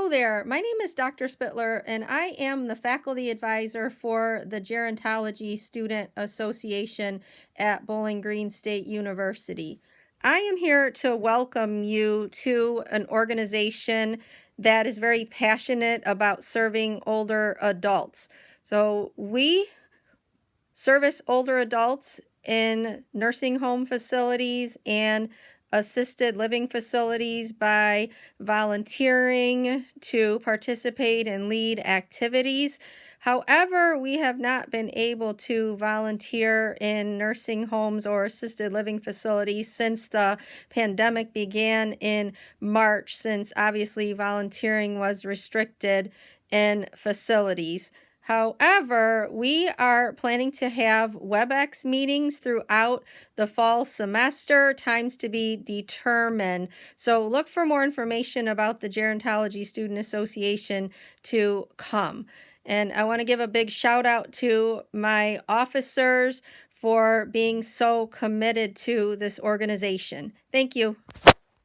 Hello there. My name is Dr. Spittler, and I am the faculty advisor for the Gerontology Student Association at Bowling Green State University. I am here to welcome you to an organization that is very passionate about serving older adults. So we service older adults in nursing home facilities and assisted living facilities by volunteering to participate and lead activities. However, we have not been able to volunteer in nursing homes or assisted living facilities since the pandemic began in March, since obviously volunteering was restricted in facilities. However, we are planning to have WebEx meetings throughout the fall semester, times to be determined. So look for more information about the Gerontology Student Association to come. And I want to give a big shout out to my officers for being so committed to this organization. Thank you.